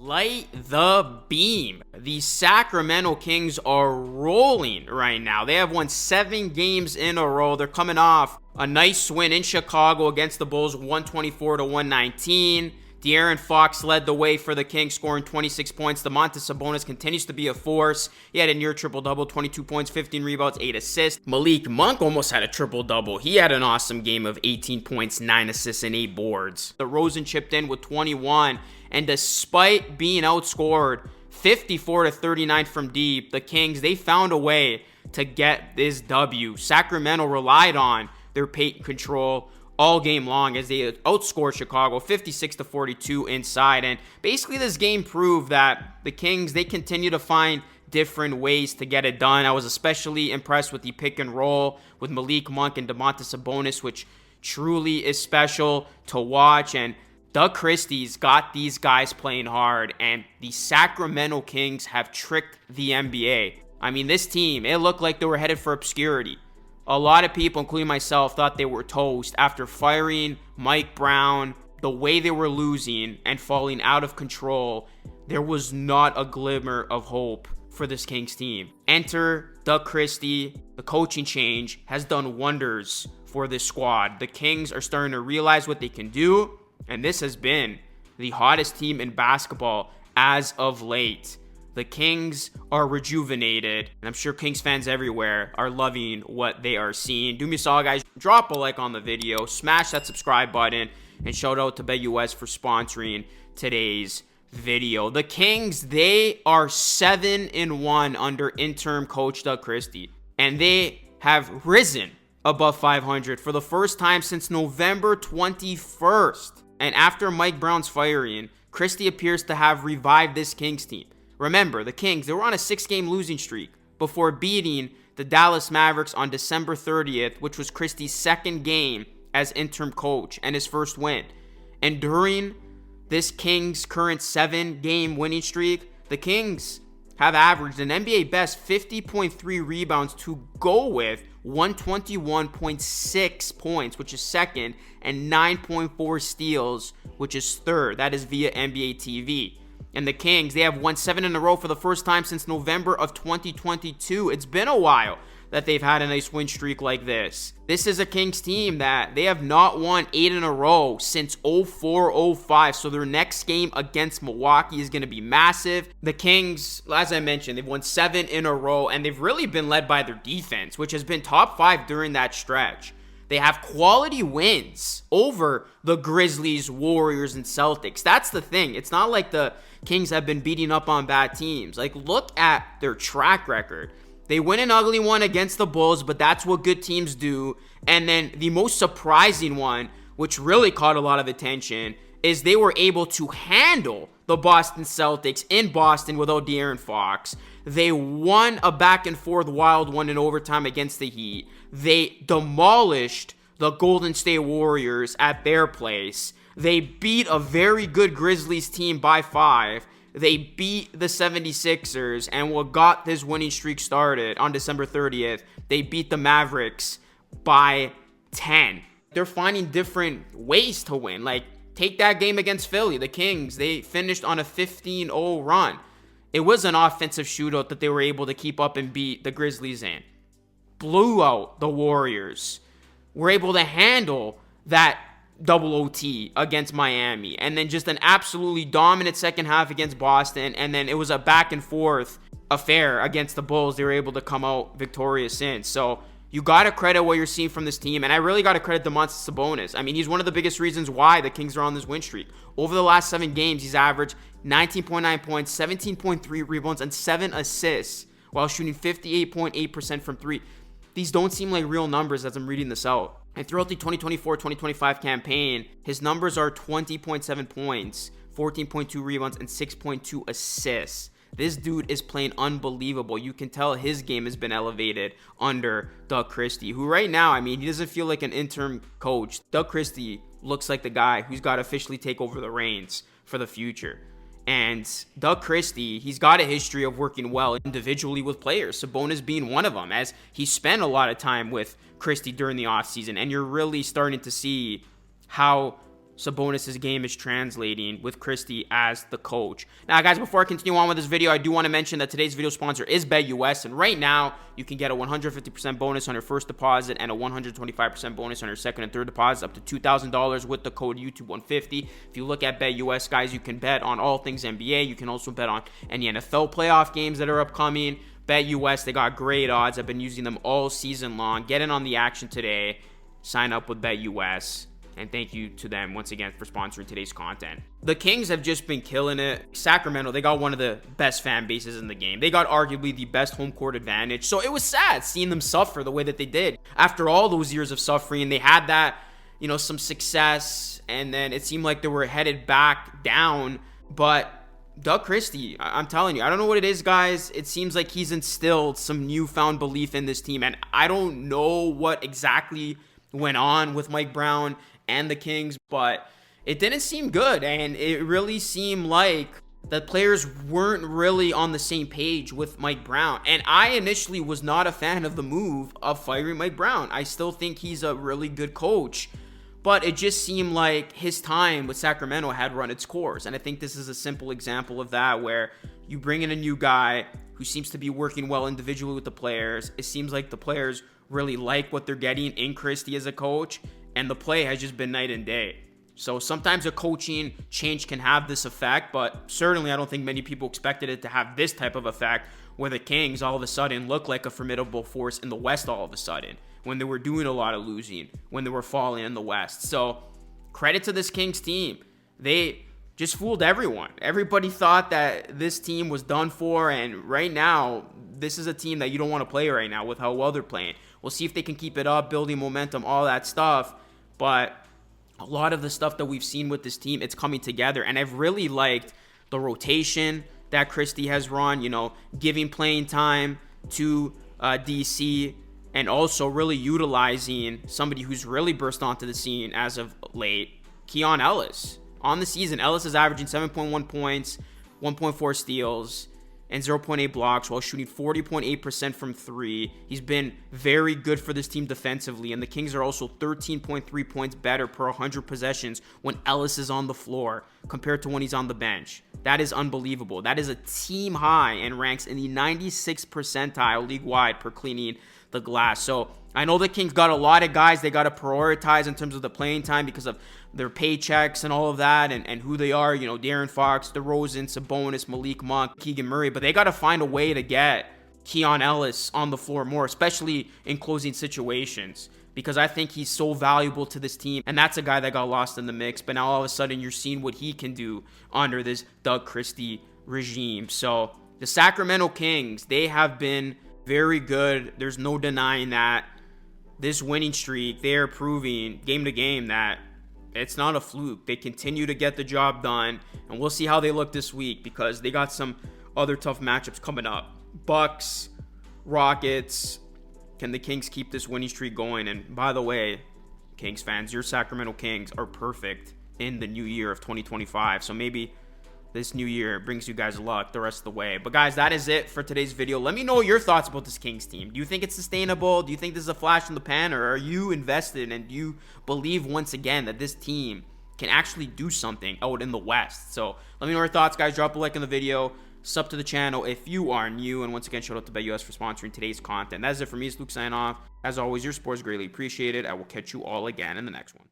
Light the beam. The Sacramento Kings are rolling right now. They have won 7 games in a row. They're coming off a nice win in Chicago against the Bulls, 124-119. De'Aaron Fox led the way for the Kings, scoring 26 points. Sabonis continues to be a force. He had a near triple-double, 22 points, 15 rebounds, 8 assists. Malik Monk almost had a triple-double. He had an awesome game of 18 points, 9 assists, and 8 boards. DeRozan chipped in with 21, and despite being outscored 54-39 from deep, the Kings, they found a way to get this W. Sacramento relied on their paint control all game long as they outscored Chicago 56-42 inside. And basically this game proved that the Kings, they continue to find different ways to get it done. I was especially impressed with the pick and roll with Malik Monk and Sabonis, which truly is special to watch. And Doug Christie's got these guys playing hard, and the Sacramento Kings have tricked the NBA. I mean, this team, it looked like they were headed for obscurity. A lot of people, including myself, thought they were toast after firing Mike Brown, the way they were losing and falling out of control. There was not a glimmer of hope for this Kings team. Enter Doug Christie. The coaching change has done wonders for this squad. The Kings are starting to realize what they can do, and this has been the hottest team in basketball as of late. The Kings are rejuvenated, and I'm sure Kings fans everywhere are loving what they are seeing. Do me a solid, guys. Drop a like on the video, smash that subscribe button, and shout out to BetUS for sponsoring today's video. The Kings, they are 7-1 under interim coach Doug Christie, and they have risen above 500 for the first time since November 21st. And after Mike Brown's firing, Christie appears to have revived this Kings team. Remember, the Kings, they were on a 6-game losing streak before beating the Dallas Mavericks on December 30th, which was Christie's second game as interim coach and his first win. And during this Kings' current 7-game winning streak, the Kings have averaged an NBA best 50.3 rebounds to go with 121.6 points, which is second, and 9.4 steals, which is third. That is via NBA TV. And the Kings, they have won 7 in a row for the first time since November of 2022. It's been a while that they've had a nice win streak like this. This is a Kings team that they have not won 8 in a row since 04-05. So their next game against Milwaukee is going to be massive. The Kings, as I mentioned, they've won 7 in a row, and they've really been led by their defense, which has been top 5 during that stretch. They have quality wins over the Grizzlies, Warriors, and Celtics. That's the thing. It's not like the Kings have been beating up on bad teams. Like, look at their track record. They win an ugly one against the Bulls, but that's what good teams do. And then the most surprising one, which really caught a lot of attention, is they were able to handle the Boston Celtics in Boston without De'Aaron Fox. They won a back-and-forth wild one in overtime against the Heat. They demolished the Golden State Warriors at their place. They beat a very good Grizzlies team by 5. They beat the 76ers, and what got this winning streak started on December 30th, they beat the Mavericks by 10. They're finding different ways to win. Like, take that game against Philly. The Kings, they finished on a 15-0 run. It was an offensive shootout that they were able to keep up and beat the Grizzlies in. Blew out the Warriors. Were able to handle that double OT against Miami. And then just an absolutely dominant second half against Boston. And then it was a back and forth affair against the Bulls. They were able to come out victorious in. So you got to credit what you're seeing from this team. And I really got to credit Sabonis. I mean, he's one of the biggest reasons why the Kings are on this win streak. Over the last 7 games, he's averaged 19.9 points, 17.3 rebounds, and 7 assists while shooting 58.8% from 3. These don't seem like real numbers as I'm reading this out. And throughout the 2024-2025 campaign, his numbers are 20.7 points, 14.2 rebounds, and 6.2 assists. This dude is playing unbelievable. You can tell his game has been elevated under Doug Christie, who right now, I mean, he doesn't feel like an interim coach. Doug Christie looks like the guy who's got to officially take over the reins for the future. And Doug Christie, he's got a history of working well individually with players, Sabonis being one of them, as he spent a lot of time with Christie during the offseason. And you're really starting to see how Sabonis' game is translating with Christie as the coach. Now, guys, before I continue on with this video, I do want to mention that today's video sponsor is BetUS, and right now, you can get a 150% bonus on your first deposit and a 125% bonus on your second and third deposit, up to $2,000 with the code YouTube150. If you look at BetUS, guys, you can bet on all things NBA. You can also bet on any NFL playoff games that are upcoming. BetUS, they got great odds. I've been using them all season long. Get in on the action today. Sign up with BetUS. And thank you to them once again for sponsoring today's content. The Kings have just been killing it. Sacramento, they got one of the best fan bases in the game. They got arguably the best home court advantage. So it was sad seeing them suffer the way that they did. After all those years of suffering, they had that, some success. And then it seemed like they were headed back down. But Doug Christie, I'm telling you, I don't know what it is, guys. It seems like he's instilled some newfound belief in this team. And I don't know what exactly went on with Mike Brown and the Kings, but it didn't seem good, and it really seemed like the players weren't really on the same page with Mike Brown. And I initially was not a fan of the move of firing Mike Brown. I still think he's a really good coach, but it just seemed like his time with Sacramento had run its course. And I think this is a simple example of that, where you bring in a new guy who seems to be working well individually with the players. It seems like the players really like what they're getting in Christie as a coach, and the play has just been night and day. So sometimes a coaching change can have this effect, but certainly I don't think many people expected it to have this type of effect, where the Kings all of a sudden look like a formidable force in the West all of a sudden, when they were doing a lot of losing, when they were falling in the West. So credit to this Kings team. They just fooled everyone. Everybody thought that this team was done for, and right now, this is a team that you don't want to play right now with how well they're playing. We'll see if they can keep it up, building momentum, all that stuff. But a lot of the stuff that we've seen with this team, it's coming together. And I've really liked the rotation that Christie has run, giving playing time to DC, and also really utilizing somebody who's really burst onto the scene as of late, Keon Ellis. On the season, Ellis is averaging 7.1 points, 1.4 steals, and 0.8 blocks while shooting 40.8% from three. He's been very good for this team defensively, and the Kings are also 13.3 points better per 100 possessions when Ellis is on the floor compared to when he's on the bench. That is unbelievable. That is a team high and ranks in the 96th percentile league-wide per cleaning the glass. So I know the Kings got a lot of guys they got to prioritize in terms of the playing time because of their paychecks and all of that, and who they are, De'Aaron Fox, DeRozan, Sabonis, Malik Monk, Keegan Murray, but they got to find a way to get Keon Ellis on the floor more, especially in closing situations, because I think he's so valuable to this team, and that's a guy that got lost in the mix, but now all of a sudden you're seeing what he can do under this Doug Christie regime. So the Sacramento Kings, they have been very good. There's no denying that. This winning streak, they're proving game to game that it's not a fluke. They continue to get the job done, and we'll see how they look this week because they got some other tough matchups coming up. Bucks, Rockets. Can the Kings keep this winning streak going? And by the way, Kings fans, your Sacramento Kings are perfect in the new year of 2025. So maybe this new year brings you guys luck the rest of the way. But guys, that is it for today's video. Let me know your thoughts about this Kings team. Do you think it's sustainable? Do you think this is a flash in the pan? Or are you invested and do you believe once again that this team can actually do something out in the West? So let me know your thoughts, guys. Drop a like on the video. Sub to the channel if you are new. And once again, shout out to BetUS for sponsoring today's content. That's it for me. It's Luke signing off. As always, your support is greatly appreciated. I will catch you all again in the next one.